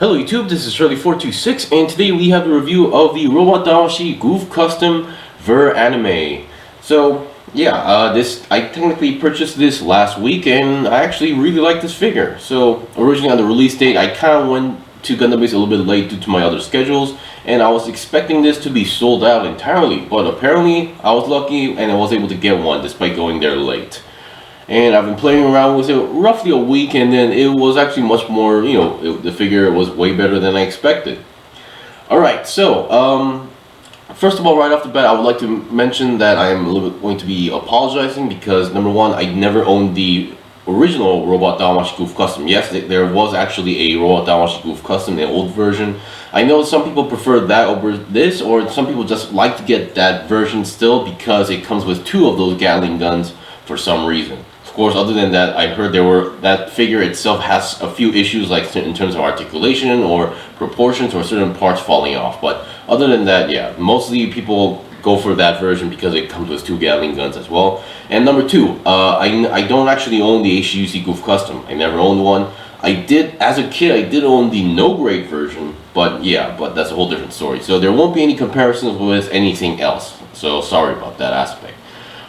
Hello YouTube, this is Shirley426 and today we have a review of the Robot Damashii Gouf Custom Ver Anime. So yeah, I technically purchased this last week and I actually really like this figure. So originally on the release date I kind of went to Gundam Base a little bit late due to my other schedules, and I was expecting this to be sold out entirely, but apparently I was lucky and I was able to get one despite going there late. And I've been playing around with it roughly a week, and then it was actually much more, the figure was way better than I expected. Alright, so, first of all, right off the bat, I would like to mention that I am a little bit going to be apologizing because, number one, I never owned the original Robot Damashii Gouf Custom. Yes, there was actually a Robot Damashii Gouf Custom, the old version. I know some people prefer that over this, or some people just like to get that version still because it comes with two of those Gatling guns for some reason. Of course, other than that, I heard that figure itself has a few issues, like in terms of articulation or proportions or certain parts falling off. But other than that, yeah, mostly people go for that version because it comes with two Gatling guns as well. And number two, I don't actually own the HGUC Gouf Custom. I never owned one. I did, as a kid, I did own the no-grade version, but yeah, but that's a whole different story. So there won't be any comparisons with anything else. So sorry about that aspect.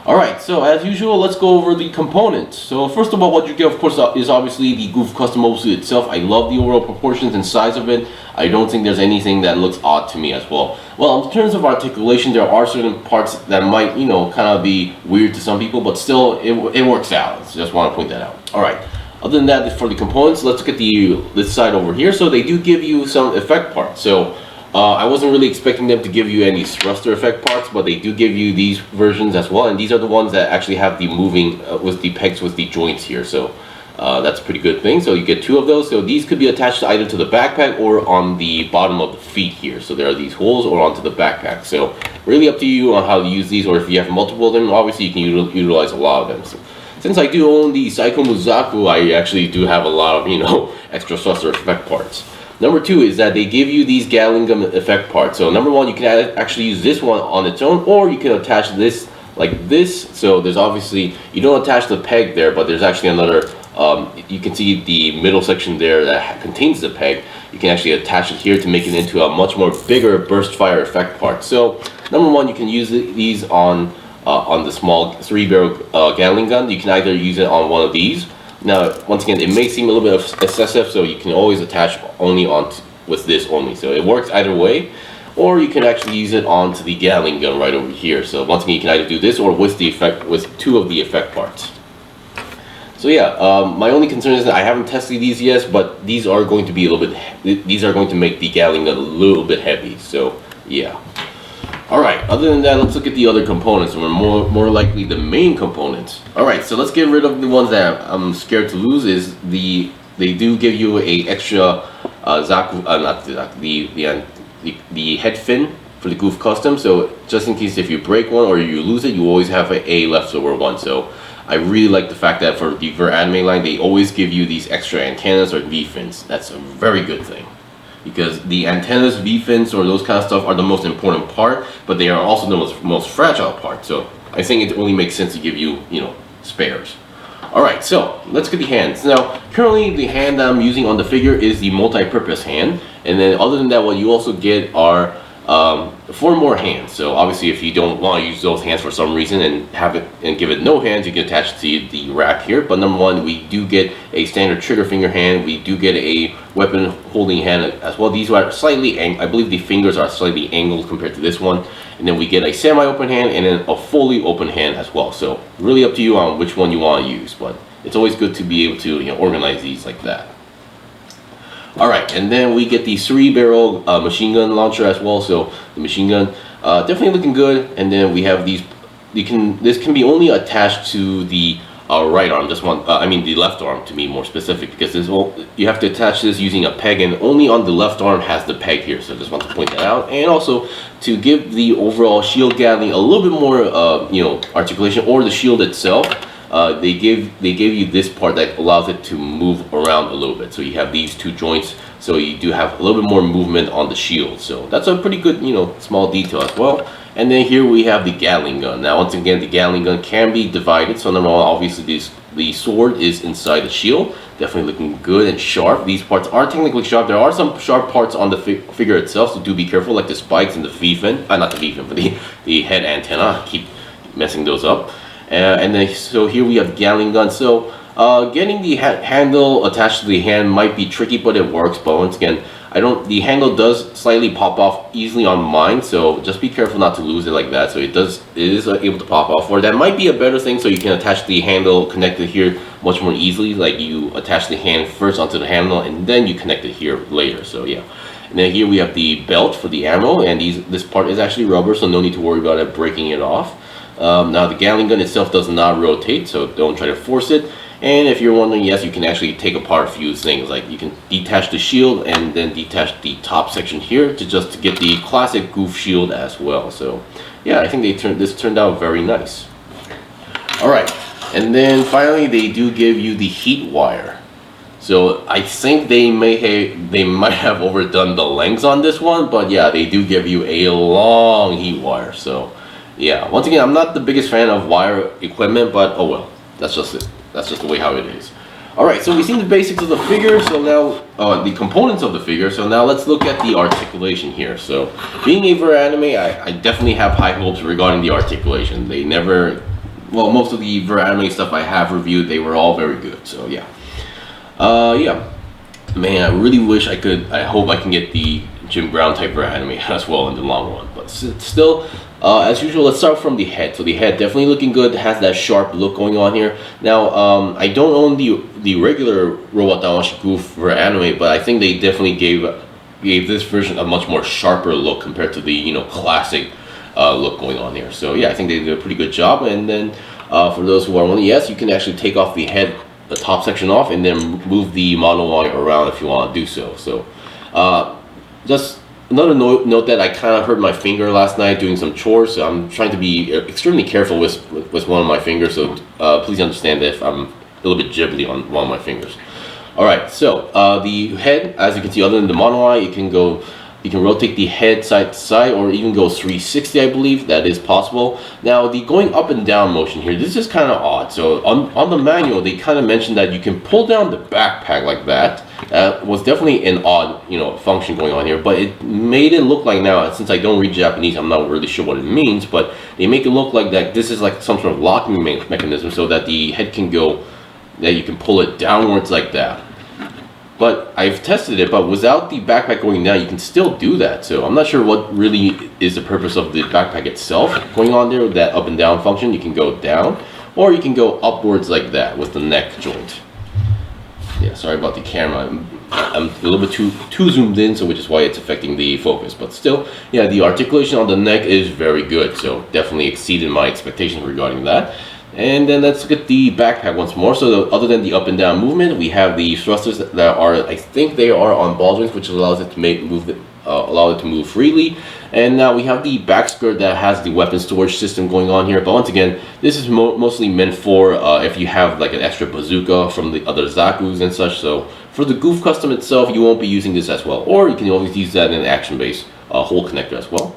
Alright, so as usual, let's go over the components. So first of all, what you get, of course, is obviously the Gouf Custom mobile suit itself. I love the overall proportions and size of it. I don't think there's anything that looks odd to me as well. Well, in terms of articulation, there are certain parts that might, kind of be weird to some people, but still, it works out. So just want to point that out. Alright, other than that, for the components, let's look at this side over here. So they do give you some effect parts. So I wasn't really expecting them to give you any thruster effect parts, but they do give you these versions as well, and these are the ones that actually have the moving with the pegs with the joints here, so that's a pretty good thing. So you get two of those, so these could be attached either to the backpack or on the bottom of the feet here, so there are these holes, or onto the backpack. So really up to you on how to use these, or if you have multiple of them, obviously you can utilize a lot of them. So, since I do own the Psycho Muzaku, I actually do have a lot of, extra thruster effect parts. Number two is that they give you these Gatling gun effect parts. So number one, you can actually use this one on its own, or you can attach this like this. So there's obviously, you don't attach the peg there, but there's actually another, you can see the middle section there that contains the peg. You can actually attach it here to make it into a much more bigger burst fire effect part. So number one, you can use these on the small 3-barrel Gatling gun. You can either use it on one of these. Now, once again, it may seem a little bit excessive, so you can always attach only with this only. So it works either way, or you can actually use it onto the Gatling gun right over here. So once again, you can either do this or with two of the effect parts. So yeah, my only concern is that I haven't tested these yet, but these are going to be a little bit. These are going to make the Gatling gun a little bit heavy. So yeah. Alright, other than that, let's look at the other components, or more likely the main components. Alright, so let's get rid of the ones that I'm scared to lose. They do give you a extra the head fin for the Gouf Custom, so just in case if you break one or you lose it, you always have a leftover one. So I really like the fact that for the Ver Anime line, they always give you these extra antennas or V-fins. That's a very good thing, because the antennas, V-fins, or those kind of stuff are the most important part, but they are also the most fragile part. So I think it only makes sense to give you, spares. Alright, so let's get the hands. Now, currently the hand that I'm using on the figure is the multi-purpose hand, and then other than that, what you also get are 4 more hands. So obviously, if you don't want to use those hands for some reason and give it no hands, you can attach it to the rack here. But number one, we do get a standard trigger finger hand. We do get a weapon holding hand as well. These are slightly, I believe the fingers are slightly angled compared to this one. And then we get a semi-open hand and then a fully open hand as well. So really up to you on which one you want to use, but it's always good to be able to organize these like that. Alright, and then we get the 3-barrel machine gun launcher as well. So the machine gun, definitely looking good. And then we have these, this can be only attached to the right arm, the left arm to be more specific, because you have to attach this using a peg, and only on the left arm has the peg here. So I just want to point that out. And also to give the overall shield Gatling a little bit more, articulation, or the shield itself, they gave you this part that allows it to move around a little bit. So you have these two joints, so you do have a little bit more movement on the shield. So that's a pretty good, small detail as well. And then here we have the Gatling gun. Now once again, the Gatling gun can be divided. So number one, obviously the sword is inside the shield. Definitely looking good and sharp. These parts are technically sharp. There are some sharp parts on the figure itself, so do be careful, like the spikes and the V-fin. Not the V-fin, but the head antenna. I keep messing those up. And then, so here we have the Gatling gun. So getting the handle attached to the hand might be tricky, but it works. But once again, the handle does slightly pop off easily on mine, so just be careful not to lose it like that. So it is able to pop off, or that might be a better thing, so you can attach the handle connected here much more easily. Like you attach the hand first onto the handle and then you connect it here later. So yeah. And then here we have the belt for the ammo, and this part is actually rubber, so no need to worry about it breaking it off. Now the Gatling gun itself does not rotate, so don't try to force it. And if you're wondering, yes, you can actually take apart a few things. Like you can detach the shield and then detach the top section here to get the classic Gouf shield as well. So yeah, I think this turned out very nice. All right, and then finally they do give you the heat wire. So I think they might have overdone the lengths on this one, but yeah, they do give you a long heat wire. So yeah, once again, I'm not the biggest fan of wire equipment, but oh well, that's just it. That's just the way how it is. Alright, so we've seen the basics of the figure, so now the components of the figure, so now let's look at the articulation here. So being a Ver Anime, I definitely have high hopes regarding the articulation. Most of the Ver Anime stuff I have reviewed, they were all very good, so yeah. Yeah, man, I really wish I hope I can get the Jim Brown type Ver Anime as well in the long run, but still, as usual, let's start from the head. So the head definitely looking good, has that sharp look going on here. Now, I don't own the regular Robot Damashii Gouf Ver Anime, but I think they definitely gave this version a much more sharper look compared to the classic look going on here. So yeah, I think they did a pretty good job. And then for those who are wondering, yes, you can actually take off the top section off and then move the mono wire around if you want to do so. So just another note that I kind of hurt my finger last night doing some chores, so I'm trying to be extremely careful with one of my fingers, so please understand if I'm a little bit jibbly on one of my fingers. Alright, so the head, as you can see, other than the mono eye, you can rotate the head side to side, or even go 360, I believe. That is possible. Now, the going up and down motion here, this is kind of odd. So on the manual, they kind of mentioned that you can pull down the backpack like that. That was definitely an odd, function going on here, but it made it look like, now, since I don't read Japanese, I'm not really sure what it means, but they make it look like that this is like some sort of locking mechanism, so that the head can go, that you can pull it downwards like that. But I've tested it, but without the backpack going down, you can still do that. So I'm not sure what really is the purpose of the backpack itself going on there, that up and down function. You can go down, or you can go upwards like that with the neck joint. Yeah, sorry about the camera. I'm a little bit too zoomed in, so which is why it's affecting the focus. But still, yeah, the articulation on the neck is very good. So definitely exceeded my expectations regarding that. And then let's look at the backpack once more. So other than the up and down movement, we have the thrusters that are, I think they are on ball joints, which allows it to allow it to move freely. And now we have the back skirt that has the weapon storage system going on here. But once again, this is mostly meant for if you have like an extra bazooka from the other Zakus and such. So for the Gouf Custom itself, you won't be using this as well. Or you can always use that in an action-based hole connector as well.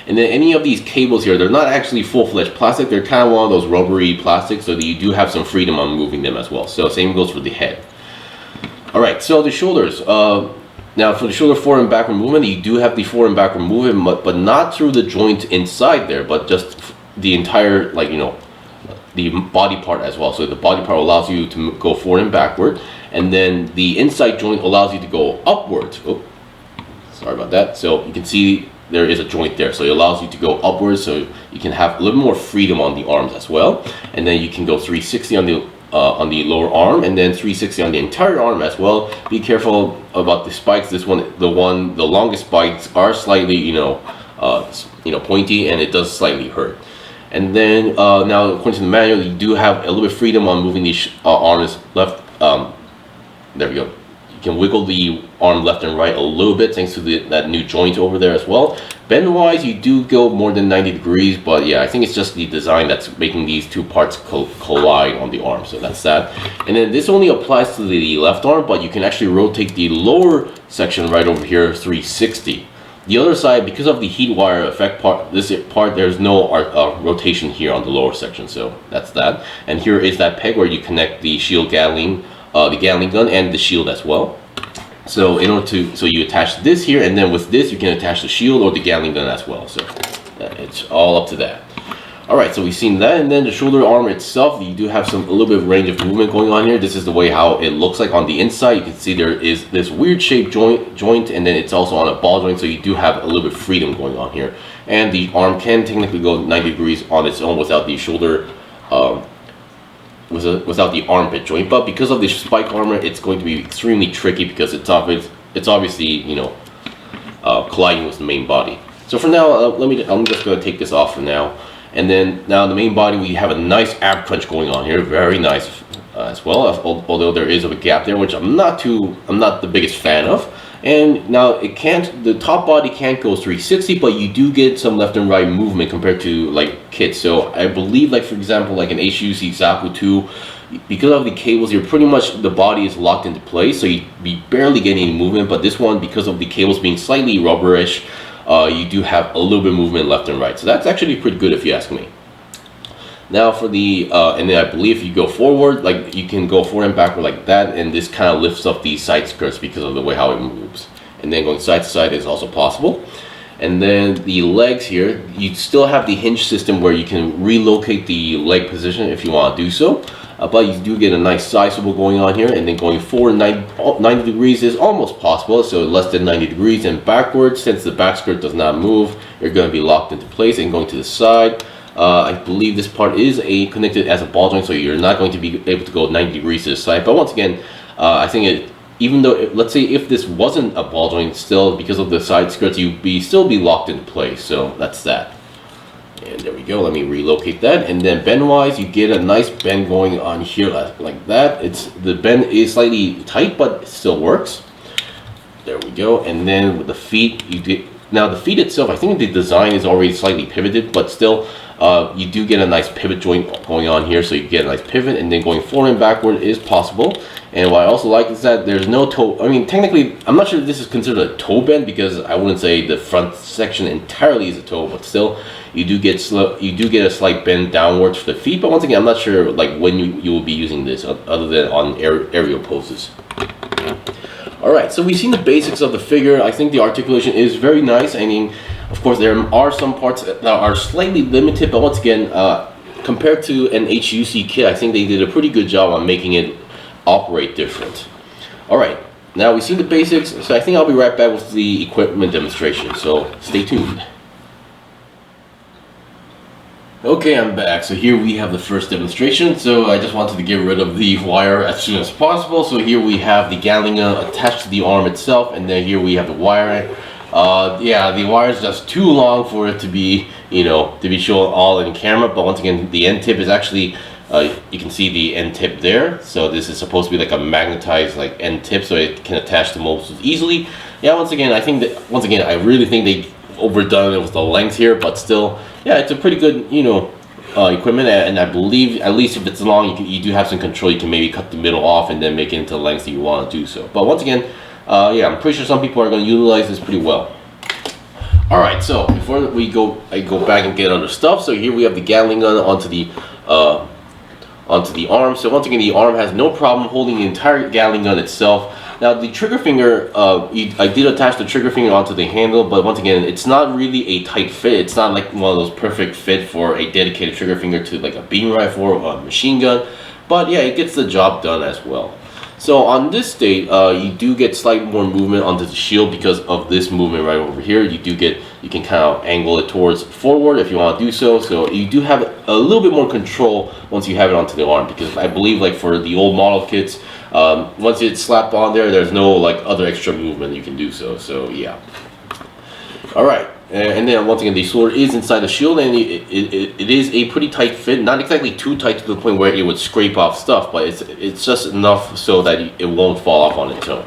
And then any of these cables here, they're not actually full-fledged plastic. They're kind of one of those rubbery plastics, so that you do have some freedom on moving them as well. So same goes for the head. All right, so the shoulders. Now for the shoulder forward and backward movement, you do have the forward and backward movement, but not through the joint inside there, but just the entire, the body part as well. So the body part allows you to go forward and backward, and then the inside joint allows you to go upwards. Oh, sorry about that. So you can see there is a joint there, so it allows you to go upwards, so you can have a little more freedom on the arms as well. And then you can go 360 on the lower arm, and then 360 on the entire arm as well. Be careful about the spikes. The longest spikes are slightly, pointy, and it does slightly hurt. And then now, according to the manual, you do have a little bit of freedom on moving these arms left. There we go. you can wiggle the arm left and right a little bit thanks to that new joint over there as well. Bend wise, you do go more than 90 degrees, but yeah, I think it's just the design that's making these two parts collide on the arm, so that's that. And then this only applies to the left arm, but you can actually rotate the lower section right over here 360. The other side, because of the heat wire effect part, this part, there's no rotation here on the lower section, so that's that. And here is that peg where you connect the shield Gatling, the Gatling gun and the shield as well. So in order to, so you attach this here, and then with this you can attach the shield or the Gatling gun as well. So it's all up to that. All right, so we've seen that, and then the shoulder arm itself, you do have a little bit of range of movement going on here. This is the way how it looks like on the inside. You can see there is this weird shaped joint, and then it's also on a ball joint, so you do have a little bit of freedom going on here. And the arm can technically go 90 degrees on its own without the shoulder, without the armpit joint. But because of the spike armor, it's going to be extremely tricky because it's obviously, you know, colliding with the main body. So for now, I'm just going to take this off for now. And then now the main body, we have a nice ab crunch going on here, very nice as well. Although there is a gap there, which I'm not the biggest fan of. And now the top body can't go 360, but you do get some left and right movement compared to like kits. So I believe, like for example, like an HGUC Gouf 2, because of the cables, you're pretty much, the body is locked into place, so you barely get any movement. But this one, because of the cables being slightly rubberish, you do have a little bit of movement left and right, so that's actually pretty good if you ask me. Now for the and then I believe if you go forward, like you can go forward and backward like that, and this kind of lifts up the side skirts because of the way how it moves. And then going side to side is also possible. And then the legs here, you still have the hinge system where you can relocate the leg position if you want to do so. But you do get a nice sizable going on here, and then going forward 90 degrees is almost possible, so less than 90 degrees, and backwards, since the back skirt does not move, you're going to be locked into place. And going to the side, I believe this part is connected as a ball joint, so you're not going to be able to go 90 degrees to the side. But once again, I think even though, let's say if this wasn't a ball joint, still because of the side skirts, you'd still be locked in place. So that's that. And there we go. Let me relocate that. And then bend wise, you get a nice bend going on here like that. The bend is slightly tight, but it still works. There we go. And then with the feet, now the feet itself, I think the design is already slightly pivoted, but still you do get a nice pivot joint going on here, so you get a nice pivot, and then going forward and backward is possible. And what I also like is that there's no toe. I mean, technically, I'm not sure if this is considered a toe bend, because I wouldn't say the front section entirely is a toe, but still, you do get a slight bend downwards for the feet. But once again, I'm not sure like when you will be using this other than on aerial poses. All right, so we've seen the basics of the figure. I think the articulation is very nice. I mean, of course, there are some parts that are slightly limited, but once again, compared to an HGUC kit, I think they did a pretty good job on making it operate different. All right, now we've seen the basics, so I think I'll be right back with the equipment demonstration, so stay tuned. Okay, I'm back. So here we have the first demonstration. So I just wanted to get rid of the wire as soon as possible. So here we have the Gatling gun attached to the arm itself, and then here we have the wire. Yeah, the wire is just too long for it to be, you know, to be shown all in camera. But once again, the end tip is actually, you can see the end tip there. So this is supposed to be like a magnetized like end tip, so it can attach to motors easily. Yeah, once again, I really think they overdone it with the length here, but still, yeah, it's a pretty good, you know, equipment. And I believe at least if it's long, you do have some control. You can maybe cut the middle off and then make it into the length that you want to do so. But once again, yeah, I'm pretty sure some people are going to utilize this pretty well. All right, so before I go back and get other stuff. So here we have the Gatling gun onto the arm. So once again, the arm has no problem holding the entire Gatling gun itself. Now the trigger finger, I did attach the trigger finger onto the handle, but once again, it's not really a tight fit. It's not like one of those perfect fit for a dedicated trigger finger to like a beam rifle or a machine gun. But yeah, it gets the job done as well. So on this state, you do get slight more movement onto the shield because of this movement right over here. You can kind of angle it towards forward if you want to do so. So you do have a little bit more control once you have it onto the arm, because I believe like for the old model kits, once it's slapped on there, there's no like other extra movement you can do so. So yeah. All right. And then once again, the sword is inside the shield, and it is a pretty tight fit. Not exactly too tight to the point where it would scrape off stuff, but it's just enough so that it won't fall off on its own.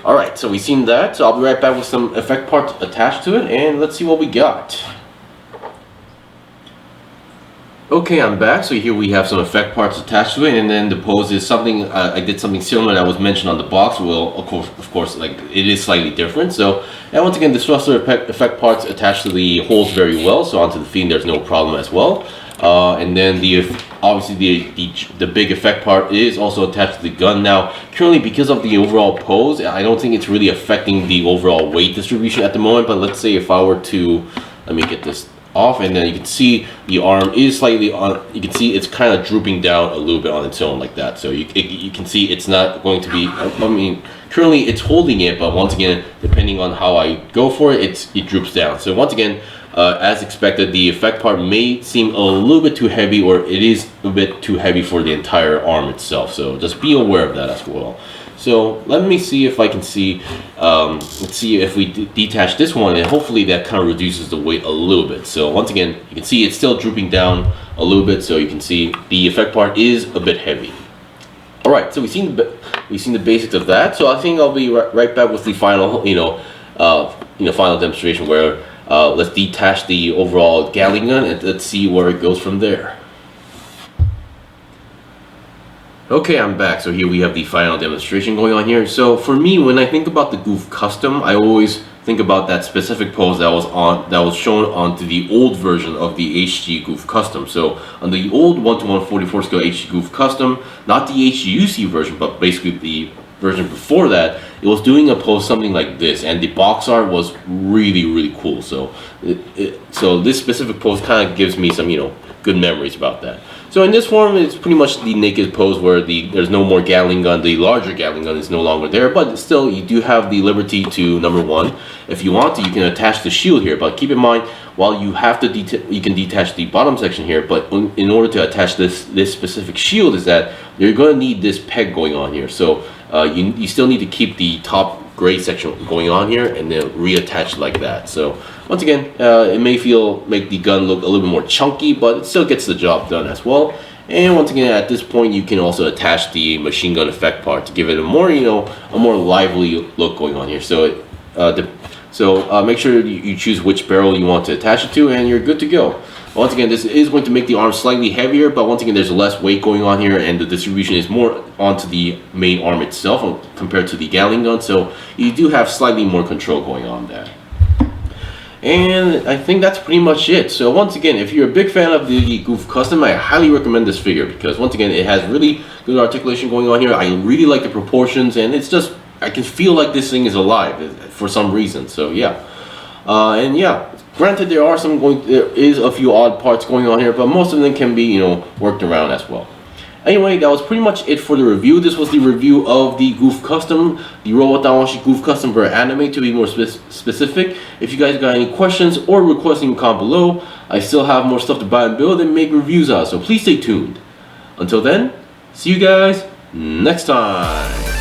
Alright, so we've seen that, so I'll be right back with some effect parts attached to it, and let's see what we got. Okay, I'm back. So here we have some effect parts attached to it, and then the pose is something I did something similar that was mentioned on the box. Well, of course, like it is slightly different. So, and once again, the thruster effect parts attached to the holes very well. So onto the feet, there's no problem as well. And then obviously the big effect part is also attached to the gun. Now, currently, because of the overall pose, I don't think it's really affecting the overall weight distribution at the moment. But let's say if I were to, let me get this off, and then you can see the arm is slightly on. You can see it's kind of drooping down a little bit on its own like that. So you can see it's not going to be. I mean, currently it's holding it, but once again, depending on how I go for it, it droops down. So once again, as expected, the effect part may seem a little bit too heavy, or it is a bit too heavy for the entire arm itself. So just be aware of that as well. So let me see if I can see, let's see if we detach this one, and hopefully that kind of reduces the weight a little bit. So once again, you can see it's still drooping down a little bit, so you can see the effect part is a bit heavy. Alright, so we've seen the basics of that, so I think I'll be right back with the final, final demonstration where let's detach the overall Gatling gun and let's see where it goes from there. Okay, I'm back. So here we have the final demonstration going on here. So for me, when I think about the Gouf Custom, I always think about that specific pose that was shown onto the old version of the HG Gouf Custom. So on the old 1:144 scale HG Gouf Custom, not the HGUC version, but basically the version before that, it was doing a pose something like this, and the box art was really cool. So so this specific pose kind of gives me some good memories about that. So in this form, it's pretty much the naked pose where there's no more Gatling gun. The larger Gatling gun is no longer there, but still you do have the liberty to, number one, if you want to, you can attach the shield here. But keep in mind, while you have to you can detach the bottom section here, but in order to attach this specific shield, is that you're going to need this peg going on here. So you still need to keep the top gray section going on here and then reattach like that. So once again, it may make the gun look a little bit more chunky, but it still gets the job done as well. And once again, at this point, you can also attach the machine gun effect part to give it a more lively look going on here. So make sure you choose which barrel you want to attach it to, and you're good to go. Once again, this is going to make the arm slightly heavier, but once again, there's less weight going on here, and the distribution is more onto the main arm itself compared to the Gatling gun, so you do have slightly more control going on there. And I think that's pretty much it. So once again, if you're a big fan of the Gouf Custom, I highly recommend this figure, because once again, it has really good articulation going on here. I really like the proportions, and it's just, I can feel like this thing is alive for some reason. So yeah, and yeah. Granted, there is a few odd parts going on here, but most of them can be, worked around as well. Anyway, that was pretty much it for the review. This was the review of the Gouf Custom, the Robot Damashii Gouf Custom for anime, to be more specific. If you guys got any questions or requests, you can comment below. I still have more stuff to buy and build and make reviews on, so please stay tuned. Until then, see you guys next time.